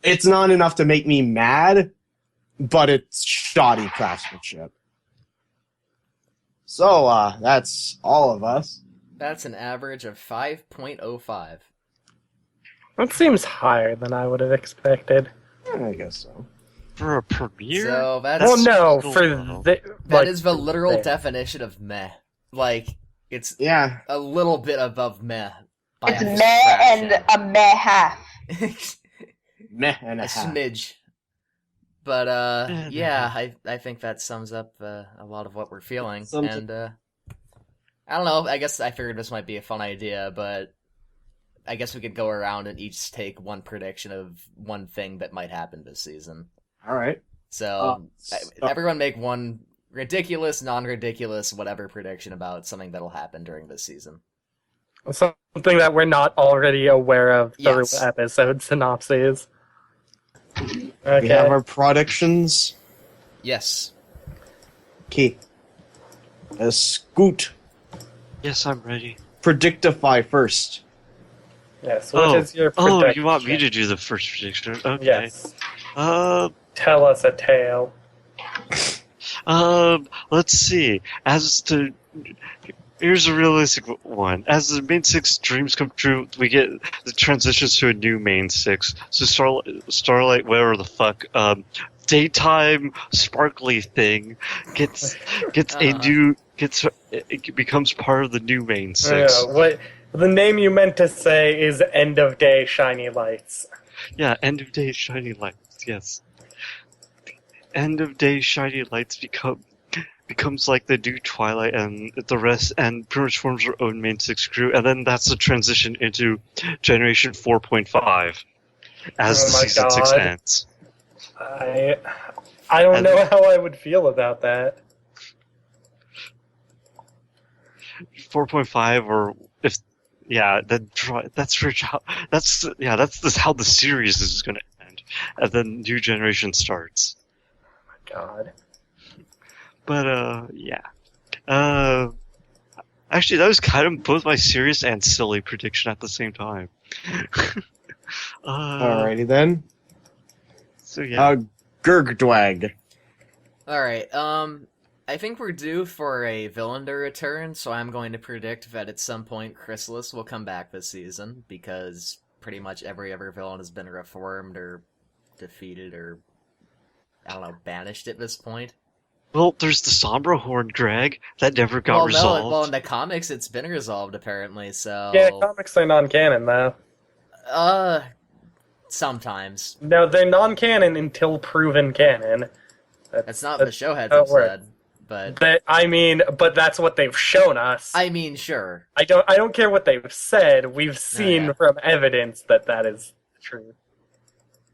It's not enough to make me mad, but it's shoddy craftsmanship. So, that's all of us. That's an average of 5.05. That seems higher than I would have expected. I guess so. For a premiere? So that's Well, no, so for low. that is the literal thing. definition of meh. Like, it's Yeah. a little bit above meh. by It's a meh and fraction. a meh half. Meh and a a half. smidge. But yeah, I think that sums up a lot of what we're feeling. And I don't know, I guess I figured this might be a fun idea, but I guess we could go around and each take one prediction of one thing that might happen this season. All right. So everyone make one ridiculous, non-ridiculous, whatever prediction about something that'll happen during this season. Something that we're not already aware of through Yes. episode synopses. We Okay. have our predictions. Yes. Okay. Scoot. Yes, I'm ready. Predictify first. Yes. What is your prediction? Oh, you want me to do the first prediction? Okay. Yes. Tell us a tale. Let's see. Here's a realistic one. As the main six dreams come true, we get the transitions to a new main six. So Starlight, whatever the fuck, daytime sparkly thing it becomes part of the new main six. Yeah, what the name you meant to say is End of Day Shiny Lights. Yeah, end of day shining lights. Yes, end of day shining lights becomes like the new Twilight, and the rest, and pretty much forms her own main six crew, and then that's the transition into Generation 4.5 as Oh the my season 6 God. ends. I don't And know then- how I would feel about that. 4.5, or if that's how the series is going to end, and then new generation starts. God. But yeah. Actually, that was kind of both my serious and silly prediction at the same time. Alrighty then. So yeah. Gurgdwag. Alright, I think we're due for a villain to return, so I'm going to predict that at some point Chrysalis will come back this season, because pretty much every other villain has been reformed or defeated or, I don't know, banished at this point. Well, there's the Sombra Horn, Greg, that never got resolved. Well, in the comics it's been resolved apparently, so... Yeah, comics are non-canon, though. Sometimes. No, they're non-canon until proven canon. That's not what the show heads how have it works. said, but... But that's what they've shown us. I mean, sure. I don't care what they've said. We've seen yeah. from evidence that is true.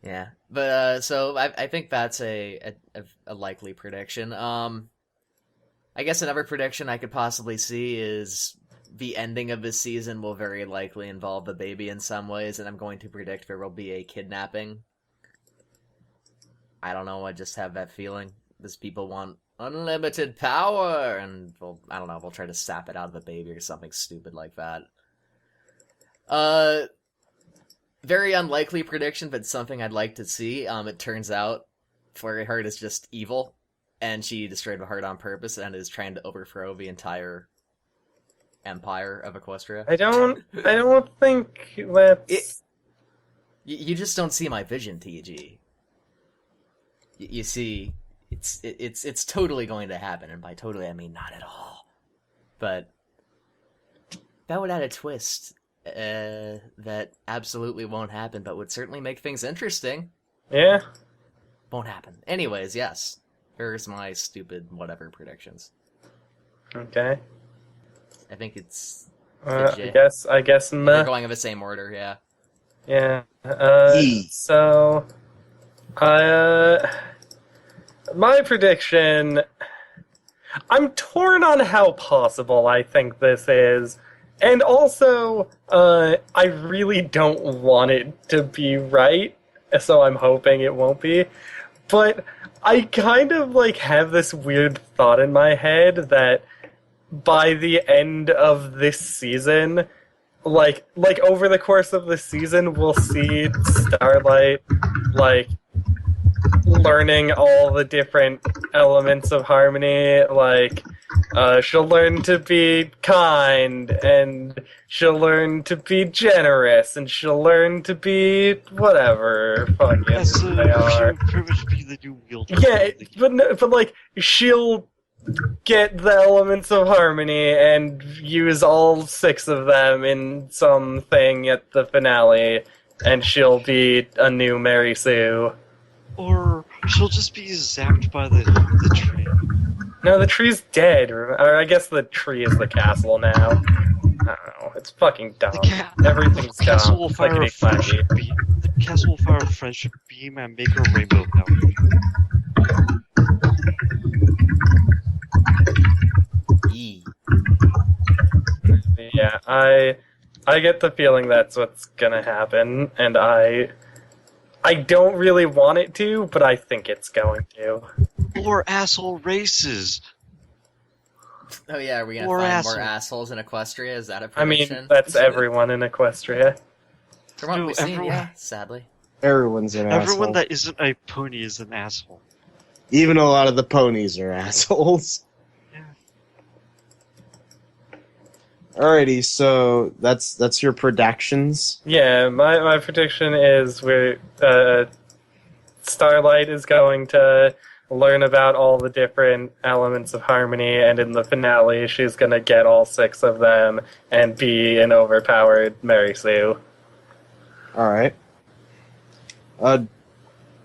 Yeah, but so I think that's a likely prediction. I guess another prediction I could possibly see is the ending of this season will very likely involve the baby in some ways, and I'm going to predict there will be a kidnapping. I don't know, I just have that feeling. These people want unlimited power, and I don't know, we'll try to sap it out of the baby or something stupid like that. Very unlikely prediction, but something I'd like to see. It turns out Flurry Heart is just evil, and she destroyed the heart on purpose and is trying to overthrow the entire empire of Equestria. I don't think that's... You just don't see my vision, TG. You see, it's totally going to happen, and by totally I mean not at all. But that would add a twist. That absolutely won't happen, but would certainly make things interesting. Yeah. Won't happen. Anyways, yes. Here's my stupid whatever predictions. Okay. I think it's... I guess We're nah. going in the same order, yeah. Yeah. E. So, my prediction... I'm torn on how possible I think this is. And also, I really don't want it to be right, so I'm hoping it won't be. But I kind of, have this weird thought in my head that by the end of this season, over the course of the season, we'll see Starlight, learning all the different elements of harmony, she'll learn to be kind, and she'll learn to be generous, and she'll learn to be whatever fucking they are. She'll pretty much be the new wielder. Yeah, but she'll get the elements of harmony and use all 6 of them in something at the finale, and she'll be a new Mary Sue. Or she'll just be zapped by the tree. No, the tree's dead. Or I guess the tree is the castle now. I don't know. It's fucking dumb. Everything's The castle dumb. will It's like fire an a friendship beam. The castle will fire a friendship beam and make her rainbow powered. E. Yeah, I get the feeling that's what's gonna happen, and I don't really want it to, but I think it's going to. Or asshole races. Oh yeah, are we gonna More find asshole. more assholes in Equestria? Is that a I prediction? mean, that's everyone in Equestria. From what No, we've seen, everyone- yeah, sadly. Everyone's an Everyone asshole. that isn't a pony is an asshole. Even a lot of the ponies are assholes. Yeah. Alrighty, so that's your predictions. Yeah, my prediction is Starlight is going to learn about all the different elements of harmony, and in the finale, she's going to get all 6 of them and be an overpowered Mary Sue. Alright.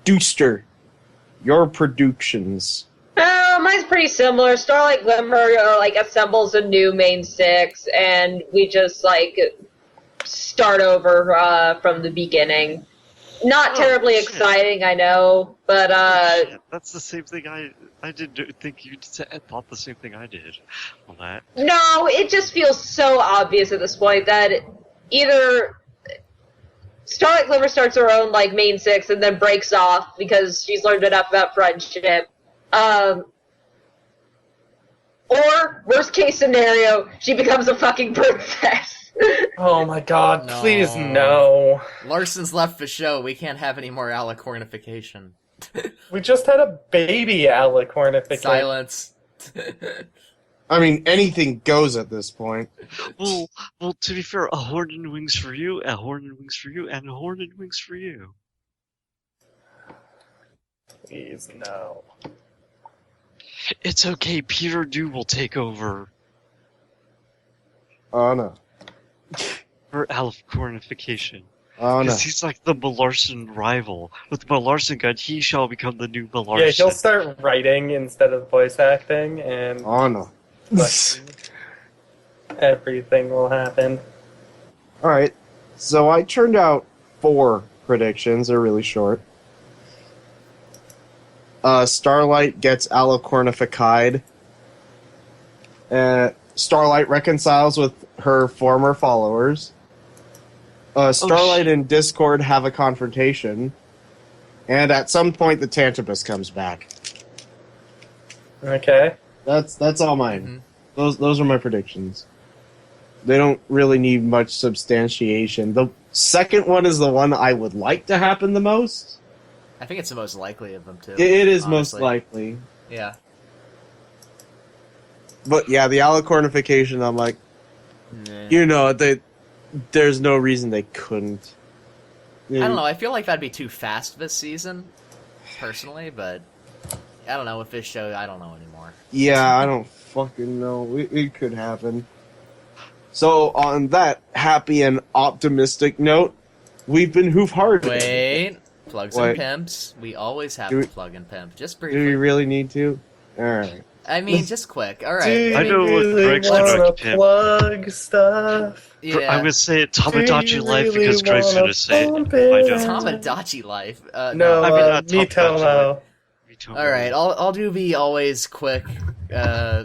Dooster, your productions. Mine's pretty similar. Starlight Glimmer assembles a new main six, and we just start over from the beginning. Not terribly exciting, I know, but Shit, that's the same thing I didn't think you thought the same thing I did on that. no, it just feels so obvious at this point that either Starlight Glimmer starts her own main six and then breaks off because she's learned enough about friendship. Or, worst case scenario, she becomes a fucking princess. Oh my god, No. please no. Larson's left the show. We can't have any more alicornification. We just had a baby alicornification. Silence. I mean, anything goes at this point. Well, to be fair, a horn and wings for you, a horn and wings for you, and a horn and wings for you. Please no. It's okay, Peter Dew will take over Oh no. for alicornification. Oh no. Because he's like the Malarson rival. With the Malarson gun, he shall become the new Malarson. Yeah, he'll start writing instead of voice acting, and Oh no. everything will happen. Alright. So I turned out 4 predictions. They're really short. Starlight gets alicornified. Starlight reconciles with her former followers. Starlight and Discord have a confrontation. And at some point, the Tantabus comes back. Okay. That's all mine. Those are my predictions. They don't really need much substantiation. The second one is the one I would like to happen the most. I think it's the most likely of them, too. It is most honestly. likely. Yeah. But yeah, the alicornification, I'm like, Nah. there's no reason they couldn't. I don't know. I feel like that'd be too fast this season, personally, but I don't know. With this show, I don't know anymore. Yeah, I don't fucking know. It could happen. So, on that happy and optimistic note, we've been Hoof Hard. Wait. Plugs What? and pimps. We always have Do to we- plug and pimp. Just Do we briefly. really need to? Alright. I mean, just quick. Do Alright. you I know what really Greg's wanna about to pimp. plug stuff? Yeah. I'm gonna say it Tamagotchi Do you Life really because Greg's wanna gonna say it. bump I it? don't. Tamagotchi life. No, I mean, Mitomo. Alright, I'll do the always quick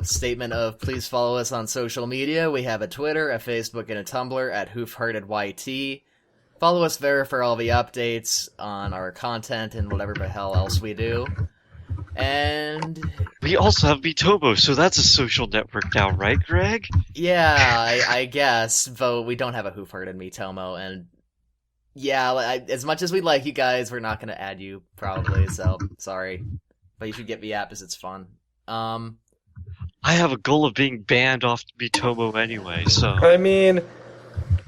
statement of please follow us on social media. We have a Twitter, a Facebook, and a Tumblr at HoofHeartedYT. Follow us there for all the updates on our content and whatever the hell else we do. And We also have Mitomo, so that's a social network now, right, Greg? yeah, I guess, though we don't have a Hoof-Hearted Mitomo, and yeah, as much as we like you guys, we're not going to add you, probably, so sorry. But you should get the app, because it's fun. I have a goal of being banned off Mitomo anyway, so... I mean,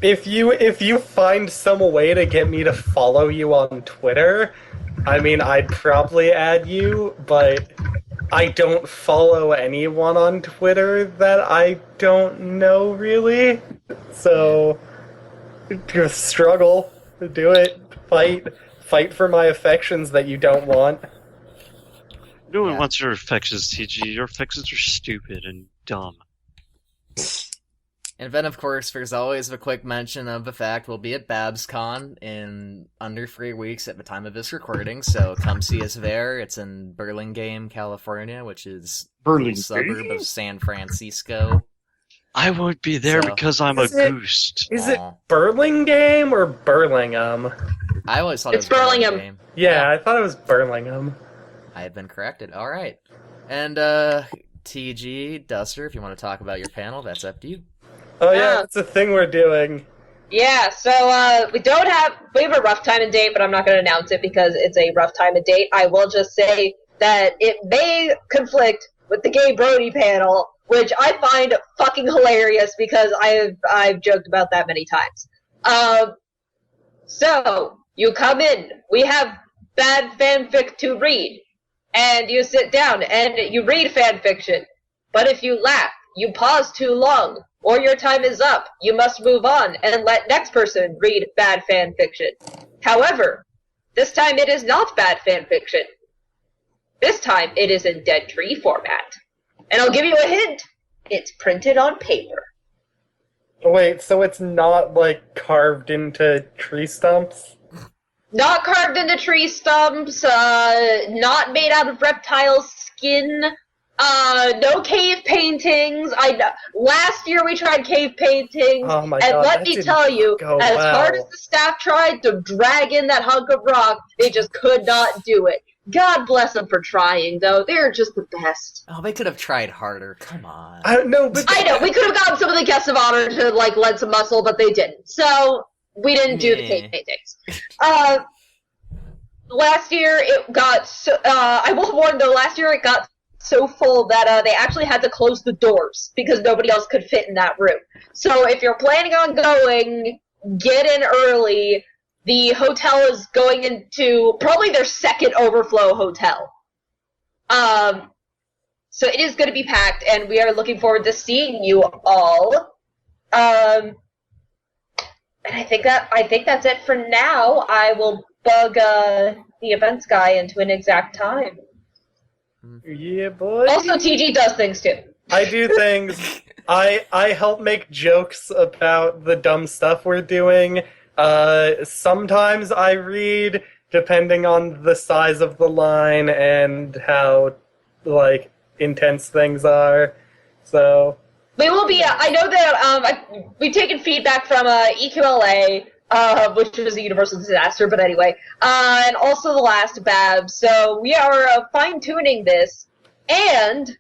if you find some way to get me to follow you on Twitter, I mean, I'd probably add you, but I don't follow anyone on Twitter that I don't know, really. So, just struggle. Do it. Fight for my affections that you don't want. No one Yeah. wants your affections, TG. Your affections are stupid and dumb. And then, of course, there's always the quick mention of the fact we'll be at BabsCon in under 3 weeks at the time of this recording, so come see us there. It's in Burlingame, California, which is a little suburb of San Francisco. I won't be there So- because I'm a Is it- goose. Is it Aw. Burlingame or Burlingham? I always thought It's it was Burlingame. Burlingame. Yeah, I thought it was Burlingham. I have been corrected. All right. And, TG, Duster, if you want to talk about your panel, that's up to you. Oh yeah, Yeah. that's a thing we're doing. Yeah, so we have a rough time and date, but I'm not going to announce it because it's a rough time and date. I will just say that it may conflict with the gay Brody panel, which I find fucking hilarious because I've joked about that many times. So you come in, we have bad fanfic to read, and you sit down and you read fanfiction. But if you laugh, you pause too long, or your time is up, you must move on and let next person read bad fan fiction. However, This time it is not bad fanfiction. This time it is in dead tree format. And I'll give you a hint. It's printed on paper. Wait, so it's not, like, carved into tree stumps? Not carved into tree stumps, not made out of reptile skin, no cave paintings. Last year we tried cave paintings, Oh my and God, let that me didn't tell you, go as well. hard as the staff tried to drag in that hunk of rock, they just could not do it. God bless them for trying, though. They're just the best. Oh, they could have tried harder. Come on. I don't know, but... I know, we could have gotten some of the guests of honor to, like, lend some muscle, but they didn't. So, we didn't do the cave paintings. Last year it got so, I will warn though, last year it got so full that they actually had to close the doors because nobody else could fit in that room. So if you're planning on going, get in early. The hotel is going into probably their second overflow hotel. So it is going to be packed, and we are looking forward to seeing you all. And I think that's it for now. I will bug the events guy into an exact time. Yeah, boy. Also, TG does things too. I do things. I help make jokes about the dumb stuff we're doing. Sometimes I read, depending on the size of the line and how, like, intense things are. So... We will be, I know that we've taken feedback from EQLA, which was a universal disaster, but anyway, and also the last BAB, so we are fine-tuning this, and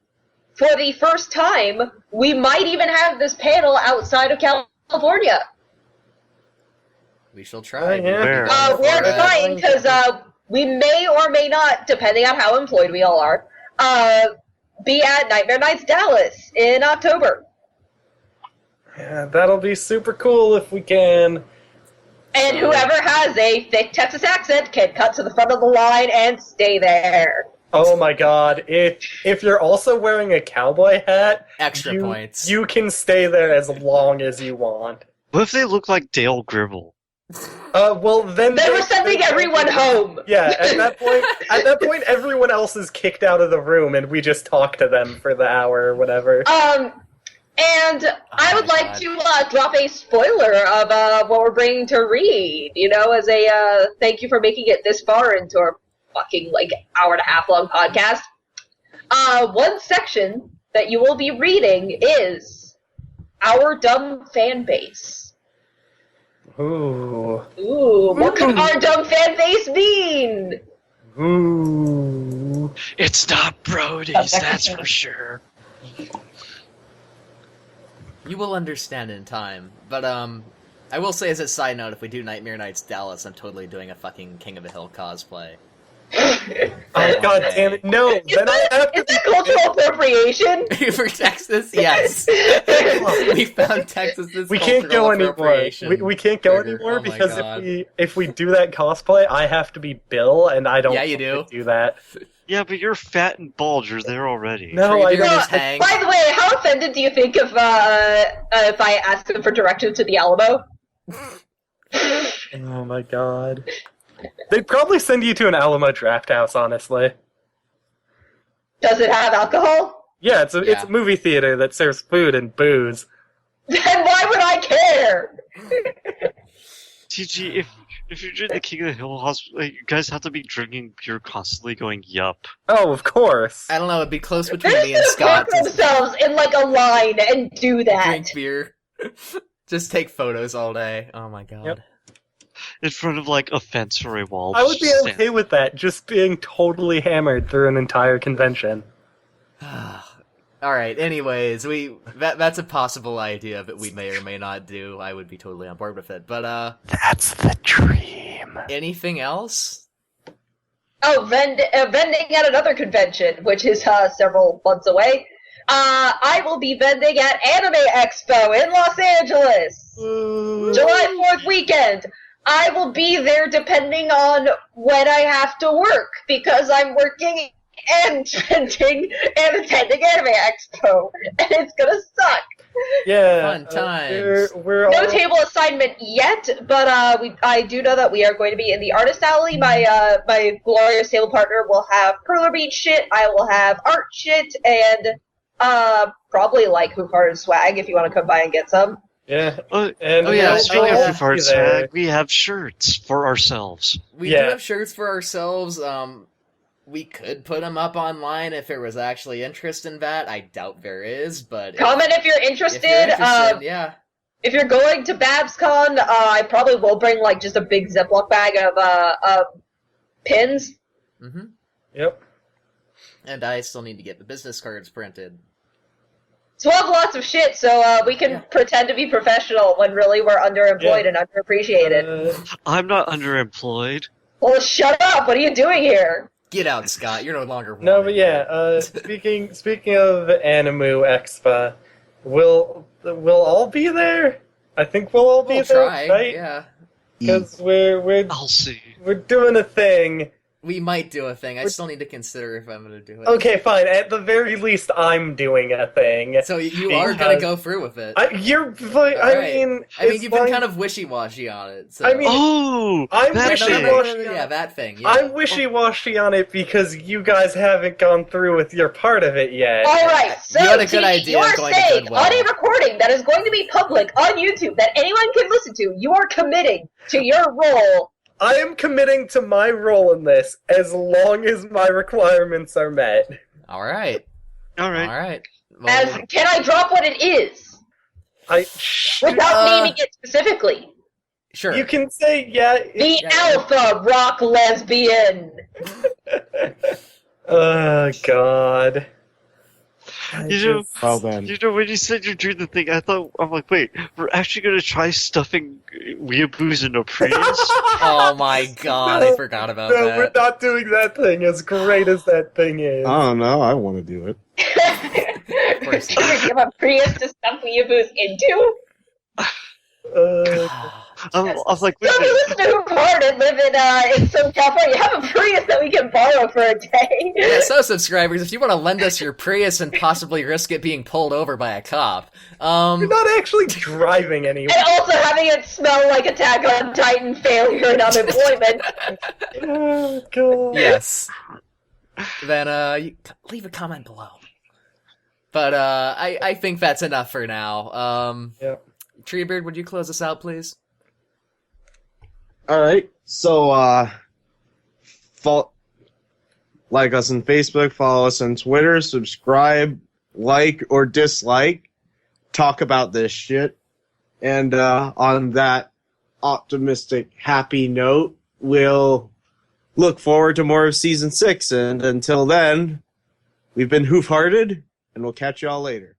for the first time, we might even have this panel outside of California. We shall try. Where? We're trying, because we may or may not, depending on how employed we all are, be at Nightmare Nights Dallas in October. Yeah, that'll be super cool if we can. And whoever has a thick Texas accent can cut to the front of the line and stay there. Oh my God! If you're also wearing a cowboy hat, Extra points. You can stay there as long as you want. What if they look like Dale Gribble? Well then We're sending everyone home. Yeah, at that point, everyone else is kicked out of the room, and we just talk to them for the hour or whatever. And I would like to drop a spoiler of what we're bringing to read. You know, as a thank you for making it this far into our fucking hour and a half long podcast. One section that you will be reading is our dumb fan base. Ooh. What could our dumb fan base mean? Ooh. It's not Brody's, that's for sure. You will understand in time. But, I will say as a side note, if we do Nightmare Nights Dallas, I'm totally doing a fucking King of the Hill cosplay. Oh, God damn it. No, then I have to Is that cultural appropriation? For Texas, yes. We found Texas's We can't go cultural anymore. appropriation. We can't go trigger. anymore Oh my because God. if we do that cosplay, I have to be Bill, and I don't Yeah, you want to do. do that. Yeah, but you're fat and bald, you're there already. No, I Trigger don't. just hang. By the way, how offended do you think if I asked them for directions to the Alamo? Oh my God. They'd probably send you to an Alamo draft house, honestly. Does it have alcohol? Yeah, it's a Yeah. movie theater that serves food and booze. Then why would I care? TG, if you're doing the King of the Hill hospital, you guys have to be drinking beer constantly going yup. Oh, of course. I don't know, it'd be close between They're me and just gonna Scott park to themselves in a line and do that. drink beer. Just take photos all day. Oh my God. Yep. In front of, a fence or a wall. I would be just okay with that, just being totally hammered through an entire convention. Alright, anyways, that's a possible idea that we may or may not do. I would be totally on board with it. But, That's the dream. anything else? Oh, vending at another convention, which is several months away. I will be vending at Anime Expo in Los Angeles. July 4th weekend. I will be there depending on when I have to work, because I'm working and vending and attending Anime Expo, and it's gonna suck. Yeah, Fun times. We're No all... table assignment yet, but I do know that we are going to be in the artist alley. My glorious table partner will have perler bead shit. I will have art shit, and probably like Hoof swag if you want to come by and get some. Yeah. And Oh, yeah, we'll speaking all of Hoof be there. swag, we have shirts for ourselves. We do Yeah. have shirts for ourselves. We could put them up online if there was actually interest in that. I doubt there is, but Comment if you're if interested. you're interested, yeah. If you're going to BabsCon, I probably will bring like just a big Ziploc bag of pins. Mm-hmm. Yep. And I still need to get the business cards printed. So we'll have lots of shit, so we can pretend to be professional when really we're underemployed and underappreciated. I'm not underemployed. Well, shut up! What are you doing here? Get out, Scott. You're no longer wanted. No, but yeah. Speaking of Animu Expo, we'll all be there. I think we'll all be We'll there, try, right? yeah. Because we're I'll see. doing a thing. We might do a thing. I still need to consider if I'm going to do it. Okay, fine. At the very least, I'm doing a thing. So you are going to go through with it. You're like, All right. mean, you've been kind of wishy-washy on it. So. I mean, Oh! I'm that wishy-washy. thing. Yeah, that thing. Yeah. I'm wishy-washy on it because you guys haven't gone through with your part of it yet. Alright, so You had a good TD, idea you are going to saying Goodwill. on a recording that is going to be public on YouTube that anyone can listen to, you are committing to your role. I am committing to my role in this as long as my requirements are met. All right. Alright. Well, As can I drop what it is without naming it specifically? sure. You can say, yeah. The Yeah. alpha rock lesbian. Oh, God. Well then. You know, when you said you're doing the thing, I'm like, wait, we're actually gonna try stuffing weeaboos into Prius? Oh my god, I forgot about No, that. we're not doing that thing, as great as that thing is. I don't know. I want to do it. Of course Do you have a Prius to stuff weeaboos into? I'm like, wait So a if you minute. listen to Hoof and live in Southern California, you have a Prius that we can borrow for a day. Yeah, so subscribers, if you want to lend us your Prius and possibly risk it being pulled over by a cop, You're not actually driving anywhere. And also having it smell like Attack on Titan failure and unemployment. Oh, God. yes. Then you leave a comment below. But I think that's enough for now. Yeah. Treebeard, would you close us out, please? All right. So, like us on Facebook, follow us on Twitter, subscribe, like or dislike, talk about this shit. And on that optimistic, happy note, we'll look forward to more of Season 6. And until then, we've been Hoof-Hearted, and we'll catch y'all later.